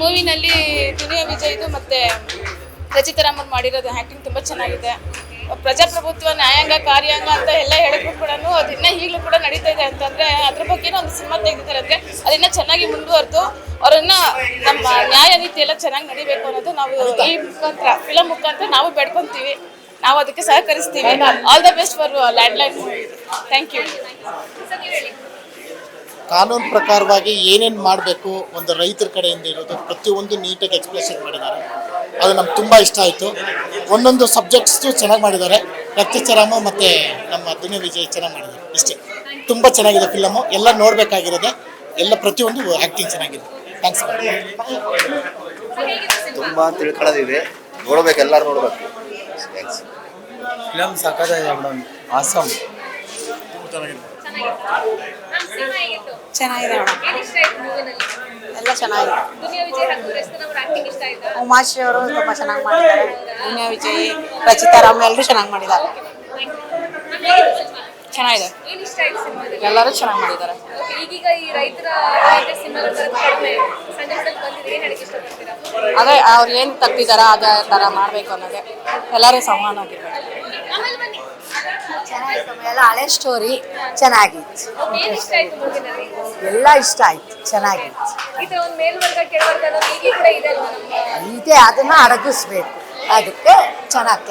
ಮೂವಿನಲ್ಲಿ ದುನಿಯಾ ವಿಜಯ್ದು ಮತ್ತೆ ರಚಿತಾ ರಾಮನ್ ಮಾಡಿರೋದು ಆ್ಯಕ್ಟಿಂಗ್ ತುಂಬ ಚೆನ್ನಾಗಿದೆ. ಪ್ರಜಾಪ್ರಭುತ್ವ ನ್ಯಾಯಾಂಗ ಕಾರ್ಯಾಂಗ ಅಂತ ಎಲ್ಲ ಹೇಳಿದ್ರು ಕೂಡ ಅದನ್ನ ಈಗಲೂ ಕೂಡ ನಡೀತಾ ಇದೆ ಅಂತಂದರೆ ಅದ್ರ ಬಗ್ಗೆನೂ ಒಂದು ಸಿನಿಮಾ ತೆಗೆದಿದ್ದಾರೆ ಅಂದರೆ ಅದನ್ನ ಚೆನ್ನಾಗಿ ಮುಂದುವರೆದು ಅವರನ್ನು ನಮ್ಮ ನ್ಯಾಯ ನೀತಿ ಎಲ್ಲ ಚೆನ್ನಾಗಿ ನಡಿಬೇಕು ಅನ್ನೋದು ನಾವು ಈ ಮುಖಾಂತರ ಫಿಲಮ್ ಮುಖಾಂತರ ನಾವು ಬೇಡ್ಕೊತೀವಿ. ನಾವು ಅದಕ್ಕೆ ಸಹಕರಿಸ್ತೀವಿ. All the best for landline movie. Thank you. ಕಾನೂನು ಪ್ರಕಾರವಾಗಿ ಏನೇನು ಮಾಡಬೇಕು ಒಂದು ರೈತರ ಕಡೆಯಿಂದ ಇರೋದು ಪ್ರತಿಯೊಂದು ನೀಟಾಗಿ ಎಕ್ಸ್ಪ್ಲೇಷನ್ ಮಾಡಿದ್ದಾರೆ. ಅದು ನಮ್ಗೆ ತುಂಬ ಇಷ್ಟ ಆಯಿತು. ಒಂದೊಂದು ಸಬ್ಜೆಕ್ಟ್ಸು ಚೆನ್ನಾಗಿ ಮಾಡಿದ್ದಾರೆ. ರಚಿತಾ ರಾಮ ಮತ್ತು ನಮ್ಮ ದುನಿಯಾ ವಿಜಯ್ ಚೆನ್ನಾಗಿ ಮಾಡಿದ್ದಾರೆ. ಇಷ್ಟೇ, ತುಂಬ ಚೆನ್ನಾಗಿದೆ ಫಿಲಮು. ಎಲ್ಲ ನೋಡಬೇಕಾಗಿರೋದೆ. ಎಲ್ಲ ಪ್ರತಿಯೊಂದು ಆ್ಯಕ್ಟಿಂಗ್ ಚೆನ್ನಾಗಿದೆ. ಥ್ಯಾಂಕ್ಸ್. ತುಂಬ ತಿಳ್ಕೊಳ್ಳೋದಿದೆ, ನೋಡ್ಬೇಕು, ಎಲ್ಲರೂ ನೋಡಬೇಕು. ಥ್ಯಾಂಕ್ಸ್. ಫಿಲಮ್ ಸಖತ್ತಾಗಿದೆ ಮೇಡಮ್, ಆಸಮ್. ಚೆನ್ನಾಗಿದೆ ಎಲ್ಲ ಚೆನ್ನಾಗಿದೆ. ಉಮಾಶಿ ಅವರು ತುಂಬ ಚೆನ್ನಾಗಿ ಮಾಡಿದ್ದಾರೆ. ದುನಿಯಾ ವಿಜಯ್, ರಚಿತಾ ರಾಮ್ ಎಲ್ಲರೂ ಚೆನ್ನಾಗಿ ಮಾಡಿದ್ದಾರೆ. ಚೆನ್ನಾಗಿದೆ, ಎಲ್ಲರೂ ಚೆನ್ನಾಗಿ ಮಾಡಿದ್ದಾರೆ. ಅದೇ ಅವ್ರು ಏನು ತಪ್ಪಿದಾರ ಅದೇ ಥರ ಮಾಡಬೇಕು ಅನ್ನೋದೇ. ಎಲ್ಲರೂ ಸಮಾನವಾಗಿರ್ಬೇಕು. ಚೆನ್ನಾಗಿತ್ತು. ಎಲ್ಲ ಹಳೆ ಸ್ಟೋರಿ ಚೆನ್ನಾಗಿತ್ತು. ಎಲ್ಲ ಇಷ್ಟ ಆಯ್ತು, ಚೆನ್ನಾಗಿತ್ತು. ಇದೆ, ಅದನ್ನ ಅಡಗಿಸ್ಬೇಕು, ಅದಕ್ಕೆ ಚೆನ್ನಾಗಿ